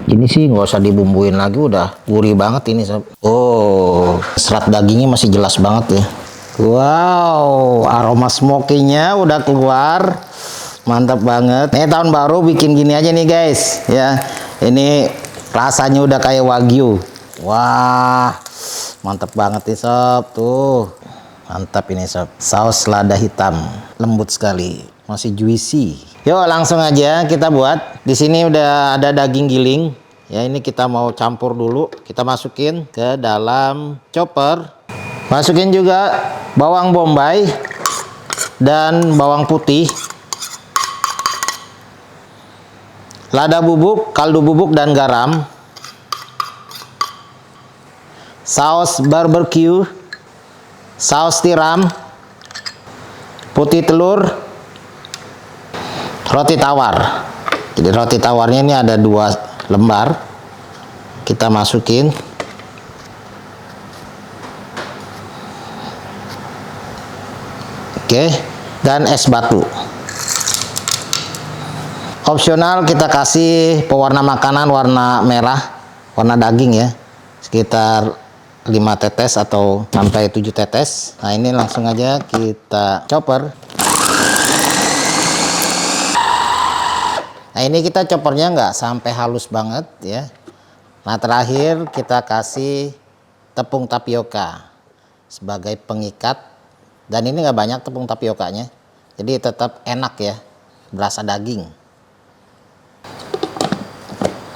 Ini sih nggak usah dibumbuin lagi, udah gurih banget ini sob. Oh, serat dagingnya masih jelas banget ya. Wow, aroma smokinya udah keluar. Mantap banget. Ini tahun baru bikin gini aja nih guys ya. Ini rasanya udah kayak wagyu. Wah, mantap banget nih sob. Tuh, mantap ini sob. Saus lada hitam, lembut sekali, masih juicy. Yuk langsung aja kita buat. Di sini udah ada daging giling. Ya, ini kita mau campur dulu. Kita masukin ke dalam chopper. Masukin juga bawang bombay dan bawang putih. Lada bubuk, kaldu bubuk dan garam. Saus barbecue, saus tiram, putih telur, roti tawar. Jadi roti tawarnya ini ada 2 lembar. Kita masukin. Oke, dan es batu. Opsional kita kasih pewarna makanan warna merah, warna daging ya. Sekitar 5 tetes atau sampai 7 tetes. Nah, ini langsung aja kita chopper. Nah, ini kita choppernya nggak sampai halus banget ya. Nah, terakhir kita kasih tepung tapioka sebagai pengikat. Dan ini nggak banyak tepung tapiokanya, jadi tetap enak ya, berasa daging.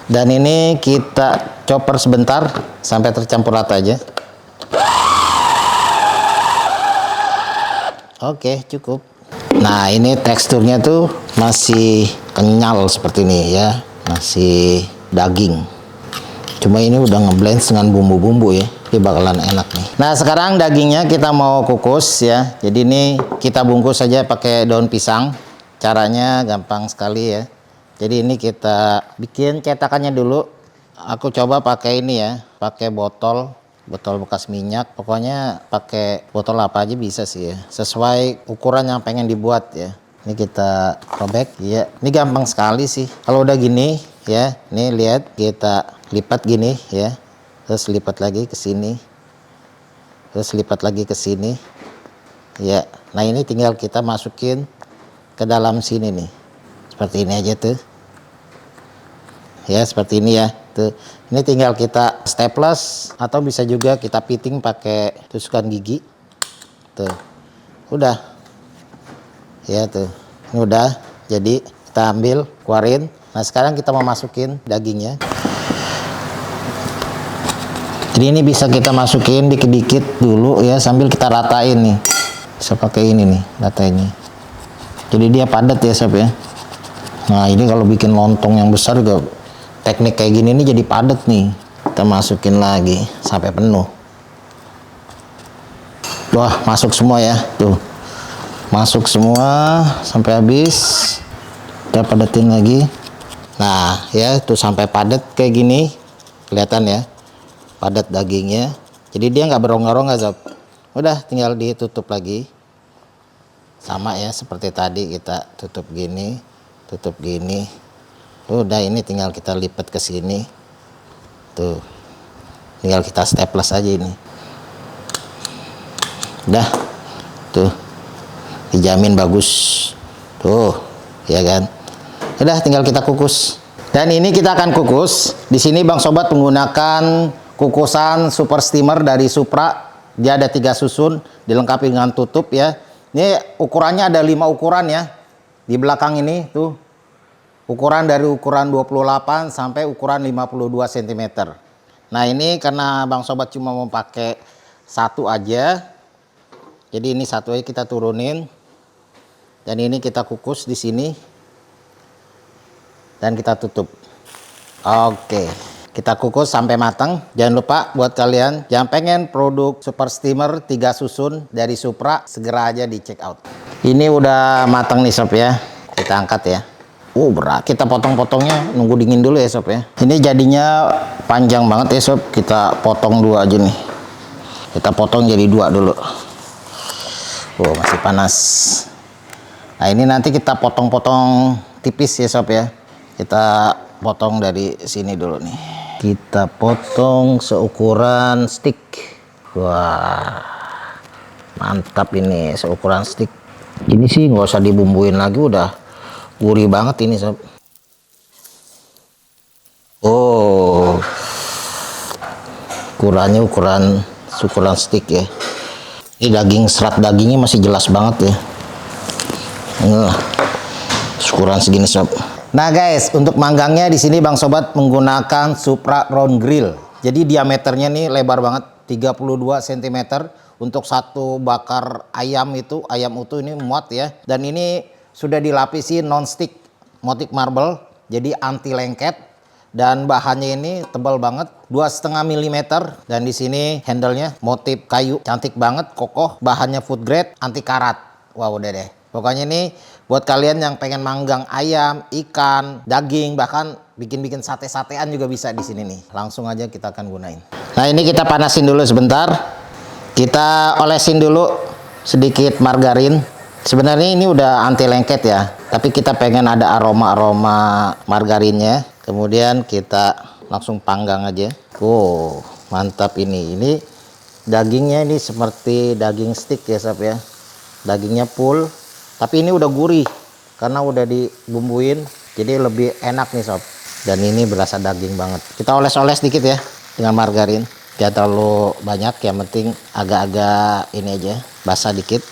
Dan ini kita chopper sebentar sampai tercampur rata aja. Oke, cukup. Nah, ini teksturnya tuh masih kenyal seperti ini ya, masih daging. Cuma ini udah ngeblend dengan bumbu-bumbu ya, ini bakalan enak nih. Nah, sekarang dagingnya kita mau kukus ya. Jadi ini kita bungkus saja pakai daun pisang. Caranya gampang sekali ya. Jadi ini kita bikin cetakannya dulu. Aku coba pakai ini ya, pakai botol bekas minyak. Pokoknya pakai botol apa aja bisa sih ya, sesuai ukuran yang pengen dibuat ya. Ini kita robek ya. Ini gampang sekali sih kalau udah gini ya. Nih lihat, kita lipat gini ya, terus lipat lagi ke sini, terus lipat lagi ke sini ya. Nah, ini tinggal kita masukin ke dalam sini nih, seperti ini aja tuh ya, seperti ini ya tuh. Ini tinggal kita staples atau bisa juga kita piting pakai tusukkan gigi tuh. Udah ya tuh, ini udah jadi. Kita ambil, keluarin. Nah, sekarang kita mau masukin dagingnya. Jadi ini bisa kita masukin dikit-dikit dulu ya, sambil kita ratain nih. Bisa pakai ini nih, ratainnya. Jadi dia padat ya sob ya. Nah, ini kalau bikin lontong yang besar juga teknik kayak gini nih jadi padat nih. Kita masukin lagi sampai penuh. Wah, masuk semua ya tuh. Masuk semua sampai habis. Kita padatin lagi. Nah ya, tuh sampai padat kayak gini, kelihatan ya, padat dagingnya. Jadi dia nggak berongga-rongga sob. Udah tinggal ditutup lagi, sama ya seperti tadi, kita tutup gini, tutup gini. Udah, ini tinggal kita lipat ke sini tuh, tinggal kita staples aja ini. Udah tuh, dijamin bagus tuh ya kan. Udah, tinggal kita kukus. Dan ini kita akan kukus. Di sini Bang Sobat menggunakan kukusan super steamer dari Supra. Dia ada 3 susun, dilengkapi dengan tutup ya. Ini ukurannya ada 5 ukuran ya. Di belakang ini tuh, ukuran dari ukuran 28 sampai ukuran 52 cm. Nah, ini karena Bang Sobat cuma mau pakai 1 aja. Jadi ini 1 aja kita turunin. Dan ini kita kukus di sini. Dan kita tutup. Oke, kita kukus sampai matang. Jangan lupa buat kalian yang pengen produk super steamer 3 susun dari Supra, segera aja di check out. Ini udah matang nih sob ya. Kita angkat ya. Berat. Kita potong-potongnya nunggu dingin dulu ya sob ya. Ini jadinya panjang banget ya sob. Kita potong 2 aja nih. Kita potong jadi 2 dulu. Masih panas. Nah, ini nanti kita potong-potong tipis ya sob ya. Kita potong dari sini dulu nih. Kita potong seukuran stick. Wah, mantap ini seukuran stick. Ini sih nggak usah dibumbuin lagi, udah gurih banget ini sob. Oh, ukuran stick ya. Ini daging, serat dagingnya masih jelas banget ya. Ukuran segini sob. Nah guys, untuk manggangnya di sini Bang Sobat menggunakan Supra Round Grill. Jadi diameternya nih lebar banget, 32 cm untuk satu bakar ayam itu, ayam utuh ini muat ya. Dan ini sudah dilapisi non-stick motif marble, jadi anti lengket. Dan bahannya ini tebal banget, 2,5 mm. Dan di sini handle-nya motif kayu, cantik banget, kokoh. Bahannya food grade, anti karat. Wow, udah deh. Pokoknya ini buat kalian yang pengen manggang ayam, ikan, daging, bahkan bikin-bikin sate-satean juga bisa di sini nih. Langsung aja kita akan gunain. Nah, ini kita panasin dulu sebentar. Kita olesin dulu sedikit margarin. Sebenarnya ini udah anti lengket ya, tapi kita pengen ada aroma-aroma margarinnya. Kemudian kita langsung panggang aja. Oh, mantap ini. Ini dagingnya ini seperti daging stick ya sob ya. Dagingnya full, tapi ini udah gurih karena udah dibumbuin, jadi lebih enak nih sob. Dan ini berasa daging banget. Kita oles-oles dikit ya dengan margarin. Gak terlalu banyak, yang penting agak-agak ini aja, basah dikit.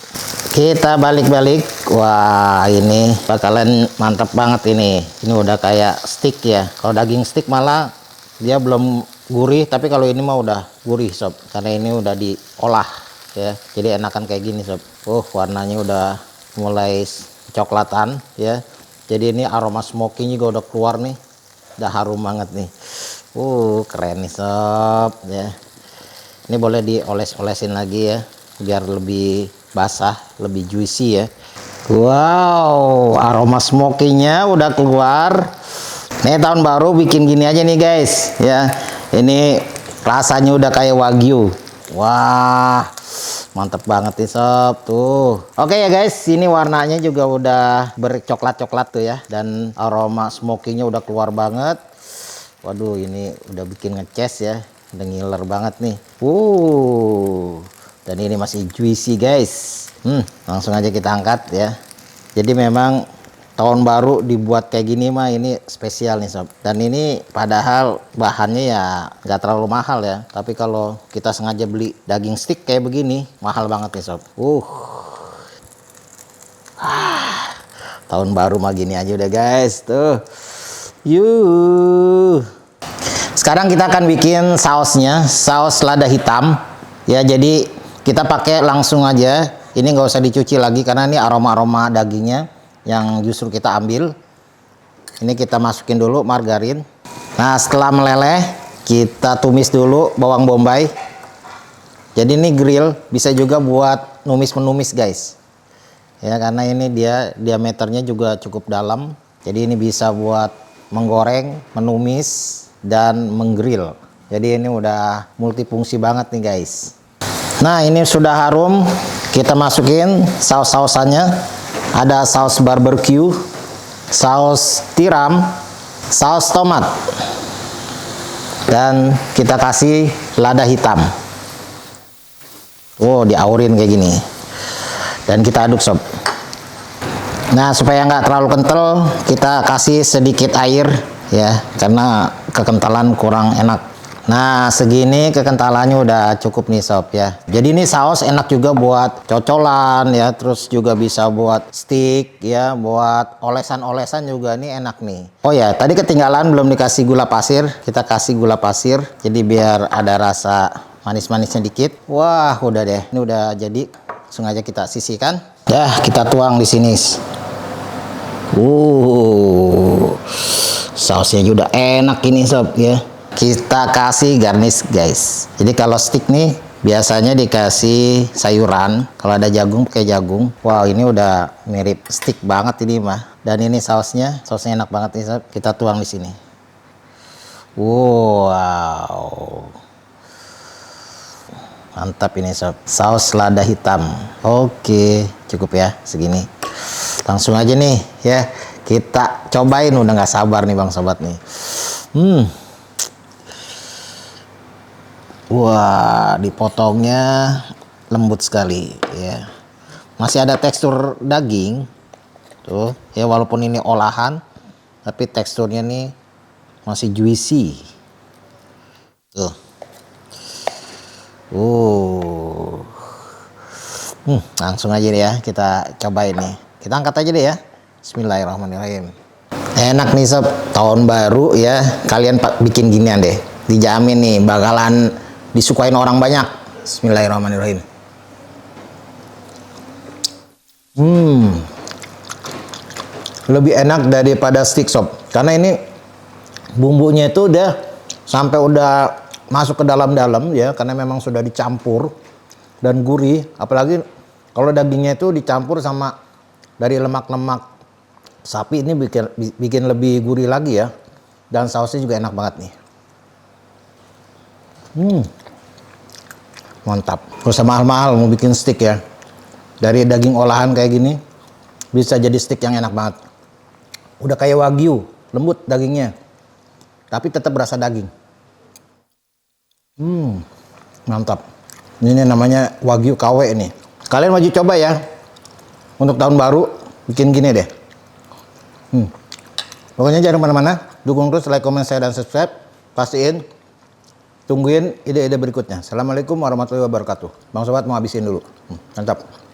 Kita balik-balik. Wah, ini bakalan mantap banget ini. Ini udah kayak stick ya. Kalau daging stick malah dia belum gurih, tapi kalau ini mah udah gurih sob, karena ini udah diolah ya. Jadi enakan kayak gini sob. Warnanya udah mulai coklatan ya. Jadi ini aroma smoky juga udah keluar nih. Udah harum banget nih. Keren nih sob ya. Ini boleh dioles-olesin lagi ya, biar lebih basah, lebih juicy ya. Wow, aroma smoky-nya udah keluar. Nih tahun baru bikin gini aja nih guys ya. Ini rasanya udah kayak wagyu. Wah, mantep banget nih sob tuh. Oke ya guys, ini warnanya juga udah bercoklat-coklat tuh ya, dan aroma smoky-nya udah keluar banget. Waduh, ini udah bikin ngeces ya, udah ngiler banget nih. Dan ini masih juicy guys. Langsung aja kita angkat ya. Jadi memang tahun baru dibuat kayak gini mah ini spesial nih sob. Dan ini padahal bahannya ya nggak terlalu mahal ya, tapi kalau kita sengaja beli daging stick kayak begini mahal banget nih sob. Tahun baru mah gini aja udah guys tuh. Sekarang kita akan bikin sausnya, saus lada hitam ya. Jadi kita pakai langsung aja, ini nggak usah dicuci lagi karena ini aroma-aroma dagingnya yang justru kita ambil. Ini kita masukin dulu margarin. Nah, setelah meleleh kita tumis dulu bawang bombay. Jadi ini grill bisa juga buat numis-menumis guys ya, karena ini dia diameternya juga cukup dalam, jadi ini bisa buat menggoreng, menumis, dan menggrill. Jadi ini udah multifungsi banget nih guys. Nah, ini sudah harum, kita masukin saus-sausannya. Ada saus barbecue, saus tiram, saus tomat, dan kita kasih lada hitam. Diaurin kayak gini, dan kita aduk sob. Nah, supaya nggak terlalu kental, kita kasih sedikit air ya, karena kekentalan kurang enak. Nah, segini kekentalannya udah cukup nih sob ya. Jadi ini saus enak juga buat cocolan ya, terus juga bisa buat stick ya, buat olesan-olesan juga ini enak nih. Oh ya, tadi ketinggalan belum dikasih gula pasir, kita kasih gula pasir. Jadi biar ada rasa manis-manisnya dikit. Wah, udah deh. Ini udah jadi. Langsung aja kita sisihkan. Dah, kita tuang di sini. Sausnya juga enak ini sob ya. Kita kasih garnish guys. Jadi kalau stick nih biasanya dikasih sayuran, kalau ada jagung pakai jagung. Wow, ini udah mirip stick banget ini mah. Dan ini sausnya enak banget nih sob. Kita tuang di sini. Wow, mantap ini sob. Saus lada hitam. Oke, cukup ya segini. Langsung aja nih ya, kita cobain. Udah nggak sabar nih bang sobat nih. Hmm. Wah, dipotongnya lembut sekali ya. Masih ada tekstur daging. Tuh, ya walaupun ini olahan, tapi teksturnya nih masih juicy. Tuh. Uh. Langsung aja deh ya, kita cobain nih. Kita angkat aja deh ya. Bismillahirrahmanirrahim. Enak nih sob, tahun baru ya. Kalian bikin ginian deh. Dijamin nih bakalan disukain orang banyak. Bismillahirrahmanirrahim. Lebih enak daripada stick sob. Karena ini bumbunya itu udah sampai udah masuk ke dalam-dalam ya, karena memang sudah dicampur dan gurih. Apalagi kalau dagingnya itu dicampur sama dari lemak-lemak sapi, ini bikin lebih gurih lagi ya. Dan sausnya juga enak banget nih. Mantap. Gak usah mahal-mahal mau bikin stick ya. Dari daging olahan kayak gini bisa jadi stick yang enak banget. Udah kayak wagyu, lembut dagingnya. Tapi tetap berasa daging. Mantap. Ini namanya wagyu KW ini. Kalian wajib coba ya. Untuk tahun baru bikin gini deh. Pokoknya jangan kemana-mana. Dukung terus, like, comment, share, dan subscribe. Pastiin tungguin ide-ide berikutnya. Assalamualaikum warahmatullahi wabarakatuh. Bang Sobat mau habisin dulu. Mantap.